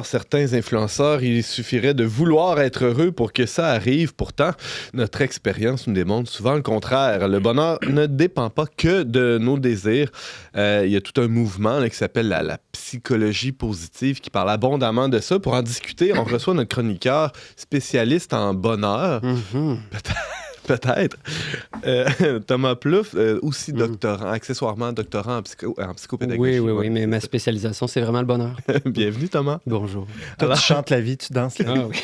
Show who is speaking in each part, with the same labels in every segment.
Speaker 1: croire certains influenceurs, il suffirait de vouloir être heureux pour que ça arrive. Pourtant, notre expérience nous démontre souvent le contraire. Le bonheur ne dépend pas que de nos désirs. Il y a tout un mouvement là, qui s'appelle la psychologie positive qui parle abondamment de ça. Pour en discuter, on reçoit notre chroniqueur spécialiste en bonheur. Peut-être. Thomas Plouffe, aussi doctorant, accessoirement doctorant en psychopédagogie.
Speaker 2: Oui, mais ma spécialisation, c'est vraiment le bonheur.
Speaker 1: Bienvenue, Thomas.
Speaker 2: Bonjour.
Speaker 3: Toi, tu chantes la vie, tu danses la vie.
Speaker 2: Ah oui.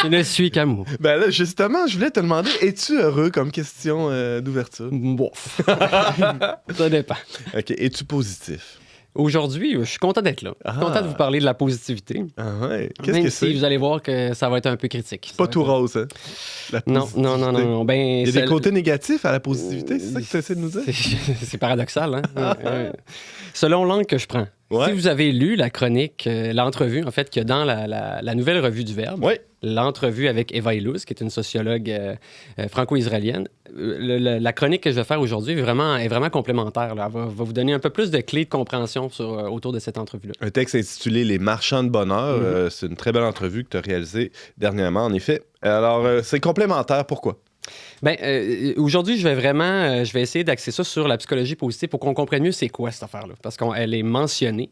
Speaker 2: Je ne suis qu'amour.
Speaker 1: Ben là, justement, je voulais te demander, es-tu heureux comme question d'ouverture?
Speaker 2: Bon. Ça dépend.
Speaker 1: OK. Es-tu positif?
Speaker 2: Aujourd'hui, je suis content d'être là. Je suis content de vous parler de la positivité.
Speaker 1: Ah ouais. Qu'est-ce
Speaker 2: Même
Speaker 1: que
Speaker 2: si
Speaker 1: c'est?
Speaker 2: vous allez voir que ça va être un peu critique.
Speaker 1: C'est pas tout rose, hein? La
Speaker 2: Non.
Speaker 1: positivité.
Speaker 2: Ben,
Speaker 1: Il y a des côtés négatifs à la positivité, c'est ça que tu essaies de nous dire?
Speaker 2: C'est paradoxal, hein? Selon l'angle que je prends.
Speaker 1: Ouais.
Speaker 2: Si vous avez lu la chronique, l'entrevue, en fait, qu'il y a dans la nouvelle revue du Verbe,
Speaker 1: Oui.
Speaker 2: l'entrevue avec Eva Illouz, qui est une sociologue franco-israélienne, la chronique que je vais faire aujourd'hui est vraiment complémentaire. Là. Elle va vous donner un peu plus de clés de compréhension autour de cette entrevue-là.
Speaker 1: Un texte intitulé Les marchands de bonheur. C'est une très belle entrevue que tu as réalisée dernièrement, en effet. Alors, c'est complémentaire. Pourquoi?
Speaker 2: Bien, aujourd'hui, je vais essayer d'axer ça sur la psychologie positive pour qu'on comprenne mieux c'est quoi cette affaire-là. Parce qu'elle est mentionnée.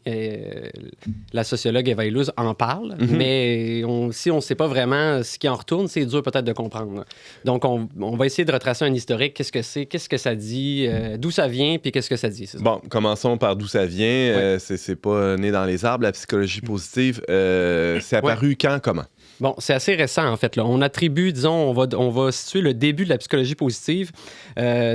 Speaker 2: La sociologue Eva Illouz en parle, mais si on ne sait pas vraiment ce qui en retourne, c'est dur peut-être de comprendre. Donc, on va essayer de retracer un historique. Qu'est-ce que c'est? Qu'est-ce que ça dit? D'où ça vient? Puis qu'est-ce que ça dit?
Speaker 1: Bon, commençons par d'où ça vient.
Speaker 2: Ouais.
Speaker 1: C'est pas né dans les arbres, la psychologie positive. C'est apparu quand, comment?
Speaker 2: Bon, c'est assez récent, en fait. Là. On attribue, disons, on va situer le début de la psychologie positive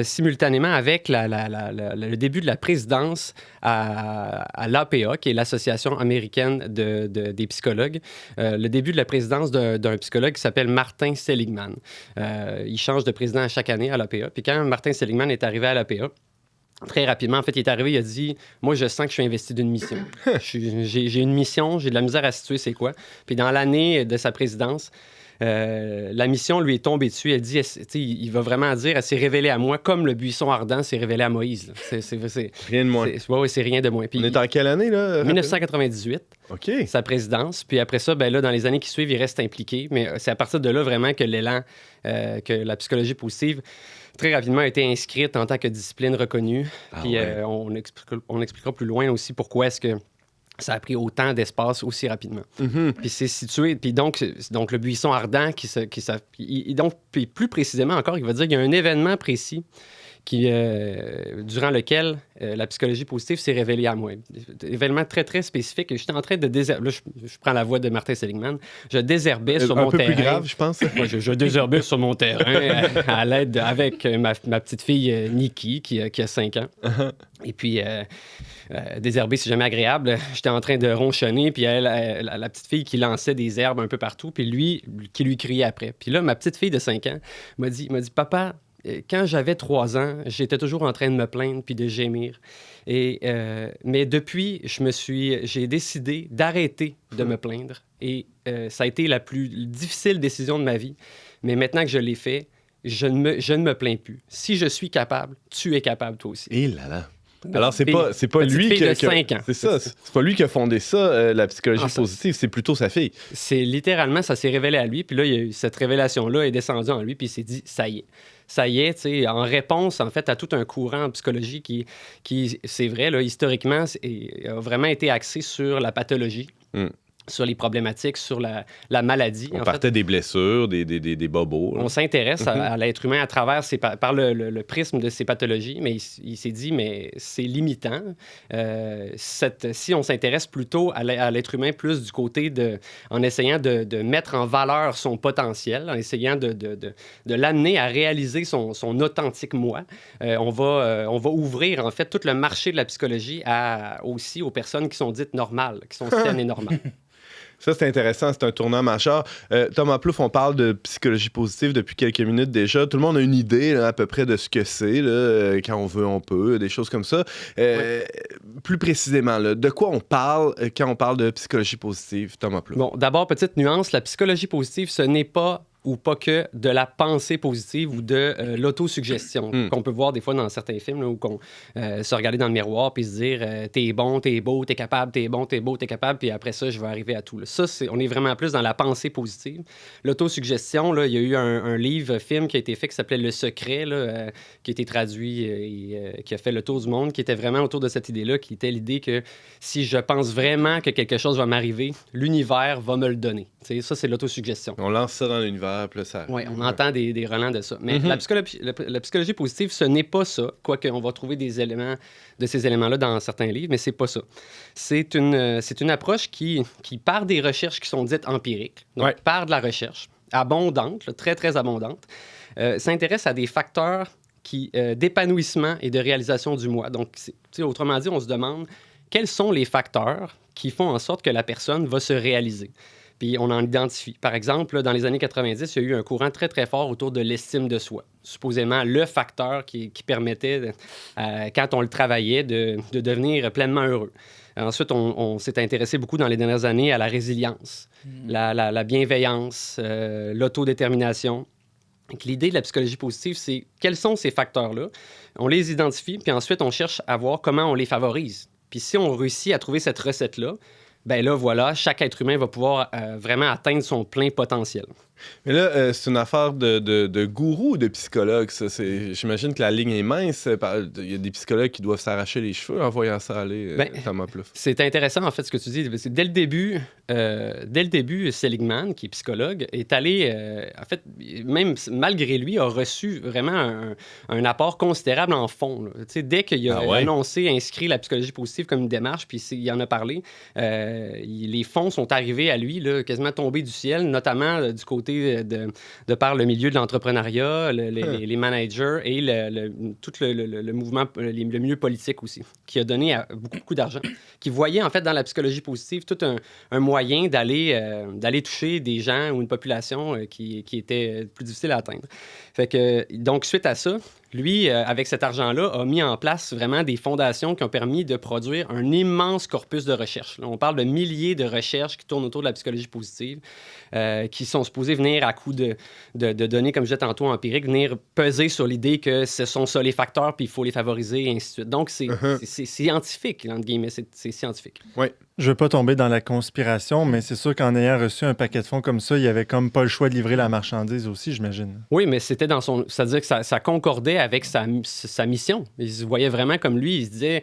Speaker 2: simultanément avec le début de la présidence à l'APA, qui est l'Association américaine des psychologues. Le début de la présidence d'un psychologue qui s'appelle Martin Seligman. Il change de président à chaque année à l'APA. Puis quand Martin Seligman est arrivé à l'APA, très rapidement, en fait, il est arrivé, il a dit « Moi, je sens que je suis investi d'une mission. J'ai une mission, j'ai de la misère à situer c'est quoi. » Puis dans l'année de sa présidence, la mission lui est tombée dessus. Elle dit, il va vraiment dire, elle s'est révélée à moi comme le buisson ardent s'est révélé à Moïse.
Speaker 1: Rien de moins.
Speaker 2: Oui, c'est rien de moins. Puis,
Speaker 1: On est en quelle année, là?
Speaker 2: 1998,
Speaker 1: OK.
Speaker 2: sa présidence. Puis après ça, ben là, dans les années qui suivent, il reste impliqué. Mais c'est à partir de là vraiment que l'élan, que la psychologie positive très rapidement a été inscrite en tant que discipline reconnue. Puis
Speaker 1: ouais.
Speaker 2: on expliquera plus loin aussi pourquoi est-ce que ça a pris autant d'espace aussi rapidement. Puis c'est situé... Puis donc le buisson ardent puis plus précisément encore, il va dire qu'il y a un événement précis durant lequel la psychologie positive s'est révélée à moi. Événement très, très spécifique. J'étais en train de désherber... Là, je prends la voix de Martin Seligman. Je désherbais sur mon terrain.
Speaker 1: Un peu plus grave, je pense.
Speaker 2: Moi, je désherbais sur mon terrain à l'aide avec ma petite fille Nikki, qui a 5 ans. Et puis, désherber, c'est jamais agréable. J'étais en train de ronchonner, puis la petite fille qui lançait des herbes un peu partout, puis lui, qui lui criait après. Puis là, ma petite fille de 5 ans m'a dit « Papa, quand j'avais 3 ans, j'étais toujours en train de me plaindre puis de gémir. Mais depuis, j'ai décidé d'arrêter de me plaindre. Et ça a été la plus difficile décision de ma vie. Mais maintenant que je l'ai fait, je ne me plains plus. Si je suis capable, tu es capable toi aussi. »
Speaker 1: Et là là. Alors, c'est pas lui
Speaker 2: qui a 5 ans.
Speaker 1: C'est ça. C'est pas lui qui a fondé ça, la psychologie positive. C'est plutôt sa fille.
Speaker 2: C'est littéralement, ça s'est révélé à lui. Puis là, il y a eu cette révélation-là est descendue en lui. Puis il s'est dit, ça y est. Ça y est, tu sais, en réponse, en fait, à tout un courant en psychologie qui c'est vrai, là, historiquement, a vraiment été axé sur la pathologie. Sur les problématiques, sur la maladie.
Speaker 1: On partait des blessures, des bobos. Là.
Speaker 2: On s'intéresse à l'être humain à travers par le prisme de ces pathologies, mais il s'est dit, mais c'est limitant. Si on s'intéresse plutôt à l'être humain plus du côté en essayant de mettre en valeur son potentiel, en essayant de l'amener à réaliser son authentique moi, on va ouvrir, en fait, tout le marché de la psychologie aussi aux personnes qui sont dites normales, qui sont saines et normales.
Speaker 1: Ça, c'est intéressant. C'est un tournant majeur. Thomas Plouffe, on parle de psychologie positive depuis quelques minutes déjà. Tout le monde a une idée là, à peu près de ce que c'est. Là, quand on veut, on peut. Des choses comme ça. Plus précisément, là, de quoi on parle quand on parle de psychologie positive, Thomas Plouffe?
Speaker 2: Bon, d'abord, petite nuance. La psychologie positive, ce n'est pas ou pas que de la pensée positive ou de l'autosuggestion qu'on peut voir des fois dans certains films là, où on se regarder dans le miroir puis se dire t'es bon, t'es beau, t'es capable, t'es bon, t'es beau, t'es capable, puis après ça, je vais arriver à tout. Là. Ça, on est vraiment plus dans la pensée positive. L'autosuggestion, là, il y a eu un livre-film qui a été fait qui s'appelait Le Secret, là, qui a été traduit et qui a fait le tour du monde, qui était vraiment autour de cette idée-là, qui était l'idée que si je pense vraiment que quelque chose va m'arriver, l'univers va me le donner. T'sais, ça, c'est l'autosuggestion.
Speaker 1: On lance ça dans l'univers, puis là, ça arrive.
Speaker 2: Oui, on entend des relents de ça. Mais la psychologie positive, ce n'est pas ça, quoique on va trouver des éléments de ces éléments-là dans certains livres, mais c'est pas ça. C'est une approche qui part des recherches qui sont dites empiriques, donc part de la recherche, abondante, là, très, très abondante, s'intéresse à des facteurs d'épanouissement et de réalisation du moi. Donc, autrement dit, on se demande quels sont les facteurs qui font en sorte que la personne va se réaliser. Puis on en identifie. Par exemple, là, dans les années 90, il y a eu un courant très, très fort autour de l'estime de soi. Supposément le facteur qui permettait, quand on le travaillait, de devenir pleinement heureux. Ensuite, on s'est intéressé beaucoup dans les dernières années à la résilience, la bienveillance, l'autodétermination. Donc, l'idée de la psychologie positive, c'est quels sont ces facteurs-là. On les identifie, puis ensuite, on cherche à voir comment on les favorise. Puis si on réussit à trouver cette recette-là, ben là, voilà, chaque être humain va pouvoir vraiment atteindre son plein potentiel.
Speaker 1: Mais là, c'est une affaire de gourou ou de psychologue, ça. J'imagine que la ligne est mince. Il y a des psychologues qui doivent s'arracher les cheveux en voyant ça aller, Thomas Plouffe.
Speaker 2: C'est intéressant, en fait, ce que tu dis. Dès le début, Seligman, qui est psychologue, est allé, en fait, même malgré lui, a reçu vraiment un apport considérable en fond. Dès qu'il a annoncé, inscrit la psychologie positive comme une démarche, puis il en a parlé, les fonds sont arrivés à lui, là, quasiment tombés du ciel, notamment du côté de par le milieu de l'entrepreneuriat, les managers et tout le mouvement, le milieu politique aussi, qui a donné beaucoup d'argent, qui voyait en fait dans la psychologie positive tout un moyen d'aller toucher des gens ou une population qui était plus difficile à atteindre. Fait que, donc, suite à ça, lui, avec cet argent-là, a mis en place vraiment des fondations qui ont permis de produire un immense corpus de recherche. Là, on parle de milliers de recherches qui tournent autour de la psychologie positive, qui sont supposées venir à coup de données, comme je disais tantôt, empiriques, venir peser sur l'idée que ce sont ça les facteurs, puis il faut les favoriser, et ainsi de suite. Donc, c'est scientifique, entre guillemets, c'est scientifique.
Speaker 1: Oui.
Speaker 3: Je veux pas tomber dans la conspiration, mais c'est sûr qu'en ayant reçu un paquet de fonds comme ça, il y avait comme pas le choix de livrer la marchandise aussi, j'imagine.
Speaker 2: Oui, mais c'était dans son... C'est-à-dire que ça concordait avec sa mission. Il se voyait vraiment comme lui. Il se disait,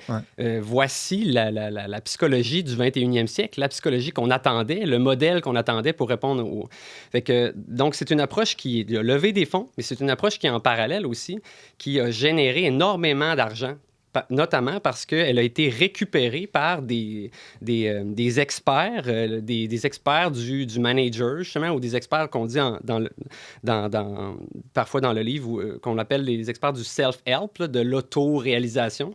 Speaker 2: voici la psychologie du 21e siècle, la psychologie qu'on attendait, le modèle qu'on attendait pour répondre au... Fait que, donc, c'est une approche qui a levé des fonds, mais c'est une approche qui, en parallèle aussi, qui a généré énormément d'argent, notamment parce qu'elle a été récupérée par des experts, des experts du manager, justement, ou des experts qu'on dit parfois dans le livre, qu'on appelle les experts du self-help, là, de l'auto-réalisation,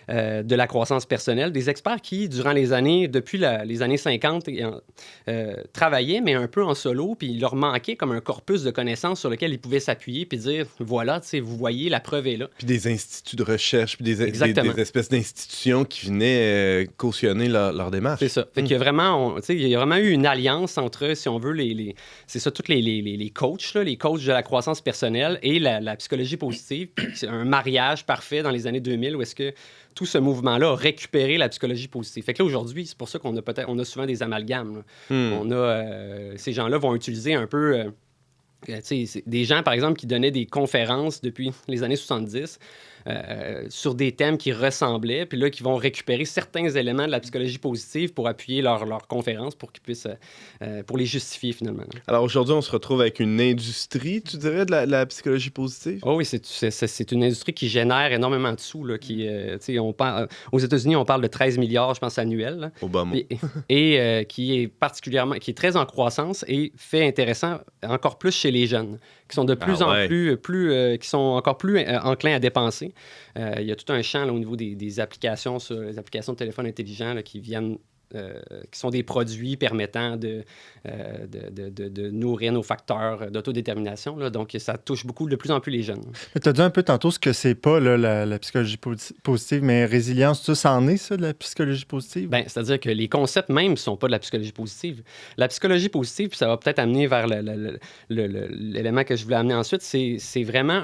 Speaker 2: de la croissance personnelle, des experts qui, durant les années, depuis les années 50, travaillaient, mais un peu en solo, puis il leur manquait comme un corpus de connaissances sur lequel ils pouvaient s'appuyer, puis dire, voilà, tu sais, vous voyez, la preuve est là.
Speaker 1: Puis des instituts de recherche, puis des espèces d'institutions qui venaient cautionner leur démarche.
Speaker 2: C'est ça. Fait qu'il y a vraiment, il y a vraiment eu une alliance entre, si on veut, c'est ça, tous les coachs, là, les coachs de la croissance personnelle et la psychologie positive. C'est un mariage parfait dans les années 2000 où est-ce que tout ce mouvement-là a récupéré la psychologie positive. Fait que là, aujourd'hui, c'est pour ça qu'on a souvent des amalgames. On a, ces gens-là vont utiliser un peu... des gens, par exemple, qui donnaient des conférences depuis les années 70 sur des thèmes qui ressemblaient, puis là, qui vont récupérer certains éléments de la psychologie positive pour appuyer leur conférence, pour qu'ils puissent, pour les justifier, finalement. Alors,
Speaker 1: aujourd'hui, on se retrouve avec une industrie, tu dirais, de la psychologie positive?
Speaker 2: Oh oui, c'est une industrie qui génère énormément de sous, là, qui, aux États-Unis, on parle de 13 milliards, je pense, annuels. Là,
Speaker 1: Obama.
Speaker 2: Et qui est très en croissance et fait intéressant encore plus chez les jeunes, qui sont de plus en plus, qui sont encore plus enclins à dépenser. Il y a tout un champ là, au niveau des applications, sur les applications de téléphone intelligent là, qui viennent qui sont des produits permettant de nourrir nos facteurs d'autodétermination. Là. Donc, ça touche de plus en plus les jeunes.
Speaker 3: Tu as dit un peu tantôt ce que c'est pas là, la psychologie positive, mais résilience, ça en est, ça, de la psychologie positive?
Speaker 2: Bien, c'est-à-dire que les concepts même ne sont pas de la psychologie positive. La psychologie positive, puis ça va peut-être amener vers l'élément que je voulais amener ensuite, c'est vraiment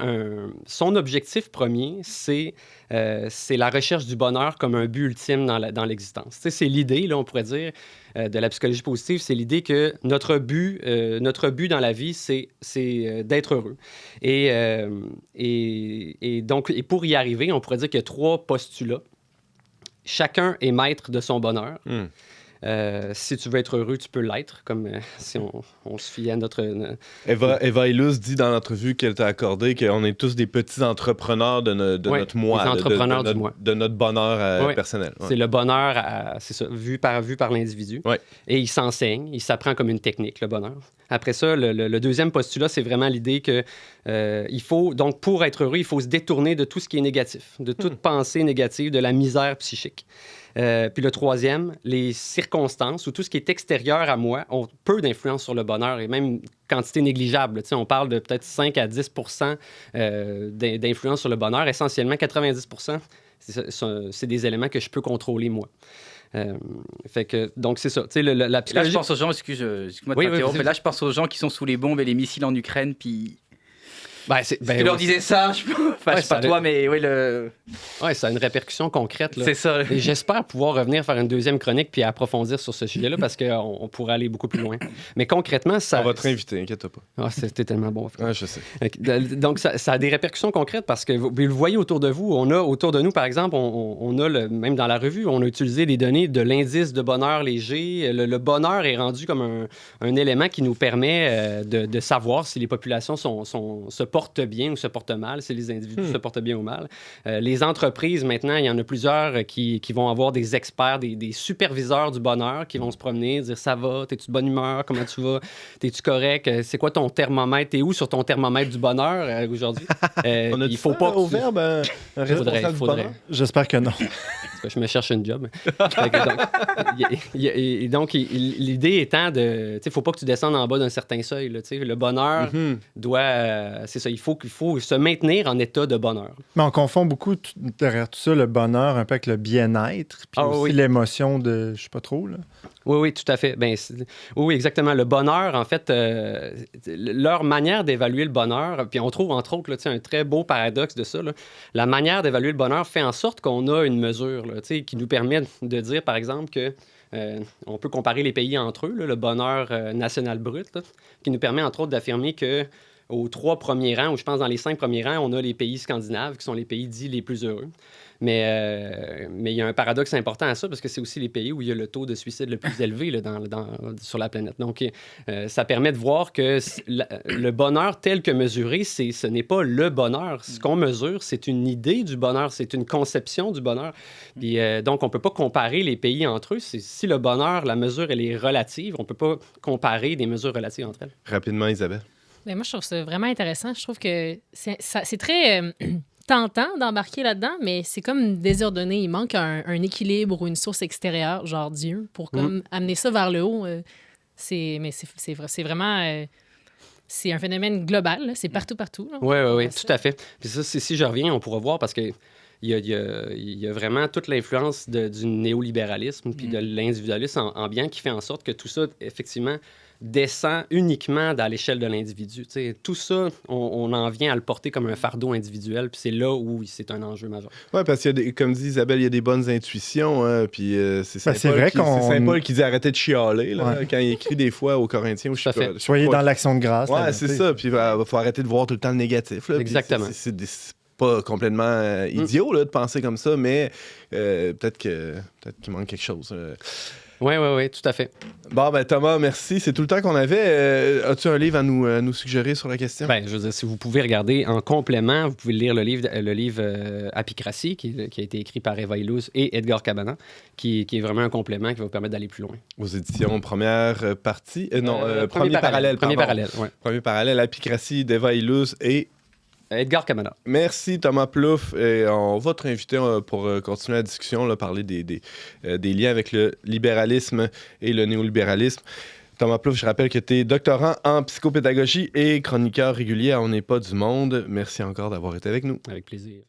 Speaker 2: son objectif premier, c'est la recherche du bonheur comme un but ultime dans l'existence. C'est l'idée, là, on pourrait dire, de la psychologie positive, c'est l'idée que notre but dans la vie, c'est d'être heureux. Et donc, pour y arriver, on pourrait dire qu'il y a 3 postulats. Chacun est maître de son bonheur. Si tu veux être heureux, tu peux l'être, comme si on se fiait à notre...
Speaker 1: Eva Illouz dit dans l'entrevue qu'elle t'a accordée qu'on est tous des petits entrepreneurs de notre moi, de notre bonheur personnel. Ouais.
Speaker 2: C'est le bonheur, c'est ça, vu par l'individu.
Speaker 1: Ouais.
Speaker 2: Et il s'enseigne, il s'apprend comme une technique, le bonheur. Après ça, le deuxième postulat, c'est vraiment l'idée que il faut, donc pour être heureux, il faut se détourner de tout ce qui est négatif, de toute pensée négative, de la misère psychique. Puis le troisième, les circonstances ou tout ce qui est extérieur à moi ont peu d'influence sur le bonheur et même quantité négligeable. On parle de peut-être 5 à 10 d'influence sur le bonheur. Essentiellement, 90 c'est des éléments que je peux contrôler moi. Fait que, donc, c'est ça. La psychologie...
Speaker 4: Là, je pense aux gens, excuse-moi de t'interrompre, mais là, je pense aux gens qui sont sous les bombes et les missiles en Ukraine, puis... tu leur disais ça, je sais pas toi, mais oui,
Speaker 2: Oui, ça a une répercussion concrète. Là.
Speaker 4: C'est ça.
Speaker 2: Et j'espère pouvoir revenir faire une deuxième chronique puis approfondir sur ce sujet-là parce qu'on pourrait aller beaucoup plus loin. Mais concrètement, ça...
Speaker 1: On va te réinviter, inquiète-toi pas.
Speaker 2: Ah, c'était tellement bon.
Speaker 1: Ouais, je sais.
Speaker 2: Donc, ça a des répercussions concrètes parce que vous le voyez autour de vous. Autour de nous, par exemple, on a, même dans la revue, on a utilisé les données de l'indice de bonheur léger. Le bonheur est rendu comme un élément qui nous permet de savoir si les populations se portent bien ou se portent mal, si les individus se portent bien ou mal. Les entreprises, maintenant, il y en a plusieurs qui vont avoir des experts, des superviseurs du bonheur qui vont se promener, dire « ça va, t'es-tu de bonne humeur, comment tu vas, t'es-tu correct, c'est quoi ton thermomètre, t'es où sur ton thermomètre du bonheur aujourd'hui? »
Speaker 1: Il faut pas au verbe un responsable du bonheur?
Speaker 3: J'espère que non.
Speaker 2: Je me cherche une job. Donc, l'idée étant de... Il ne faut pas que tu descendes en bas d'un certain seuil. Là, le bonheur doit... c'est ça, il faut se maintenir en état de bonheur.
Speaker 3: Mais on confond beaucoup derrière tout ça le bonheur un peu avec le bien-être, puis aussi l'émotion de... je sais pas trop, là.
Speaker 2: Oui, tout à fait. Oui, exactement. Le bonheur, en fait, leur manière d'évaluer le bonheur, puis on trouve, entre autres, là, un très beau paradoxe de ça. Là. La manière d'évaluer le bonheur fait en sorte qu'on a une mesure là, qui nous permet de dire, par exemple, que on peut comparer les pays entre eux, là, le bonheur national brut, là, qui nous permet, entre autres, d'affirmer que aux 3 premiers rangs, ou je pense dans les 5 premiers rangs, on a les pays scandinaves, qui sont les pays dits les plus heureux. Mais il y a un paradoxe important à ça, parce que c'est aussi les pays où il y a le taux de suicide le plus élevé là, sur la planète. Donc, ça permet de voir que le bonheur tel que mesuré, ce n'est pas le bonheur. Ce qu'on mesure, c'est une idée du bonheur, c'est une conception du bonheur. Puis, donc, on ne peut pas comparer les pays entre eux. Si le bonheur, la mesure, elle est relative, on ne peut pas comparer des mesures relatives entre elles.
Speaker 1: Rapidement, Isabelle.
Speaker 5: Bien, moi, je trouve ça vraiment intéressant. Je trouve que c'est très... tentant d'embarquer là-dedans, mais c'est comme désordonné. Il manque un équilibre ou une source extérieure, genre Dieu, pour comme amener ça vers le haut. C'est vraiment... c'est un phénomène global. Là. C'est partout.
Speaker 2: Oui, tout à fait. Puis ça, si je reviens, on pourra voir parce que il y a vraiment toute l'influence du néolibéralisme puis de l'individualisme ambiant qui fait en sorte que tout ça, effectivement, descend uniquement à l'échelle de l'individu. T'sais, tout ça, on en vient à le porter comme un fardeau individuel, puis c'est là où c'est un enjeu majeur.
Speaker 1: Oui, parce que, comme dit Isabelle, il y a des bonnes intuitions, hein, puis c'est Saint-Paul qui dit arrêtez de chialer là, quand il écrit des fois aux Corinthiens.
Speaker 3: Soyez dans l'action de grâce.
Speaker 1: Oui, c'est ça, puis il faut arrêter de voir tout le temps le négatif. Là,
Speaker 2: exactement.
Speaker 1: C'est pas complètement idiot là, de penser comme ça, mais peut-être qu'il manque quelque chose.
Speaker 2: Oui, tout à fait.
Speaker 1: Bon, Thomas, merci. C'est tout le temps qu'on avait. As-tu un livre à nous suggérer sur la question?
Speaker 2: Je veux dire, si vous pouvez regarder en complément, vous pouvez lire le livre Apicratie, qui a été écrit par Eva Illouz et Edgar Cabana, qui est vraiment un complément qui va vous permettre d'aller plus loin.
Speaker 1: Aux éditions Première Partie. Premier parallèle.
Speaker 2: Premier parallèle, oui.
Speaker 1: Premier parallèle, Apicratie d'Eva Illouz et...
Speaker 2: Edgar Camara.
Speaker 1: Merci Thomas Plouffe. Et on va te réinviter pour continuer la discussion, là, parler des liens avec le libéralisme et le néolibéralisme. Thomas Plouffe, je rappelle que tu es doctorant en psychopédagogie et chroniqueur régulier à On n'est pas du monde. Merci encore d'avoir été avec nous.
Speaker 2: Avec plaisir.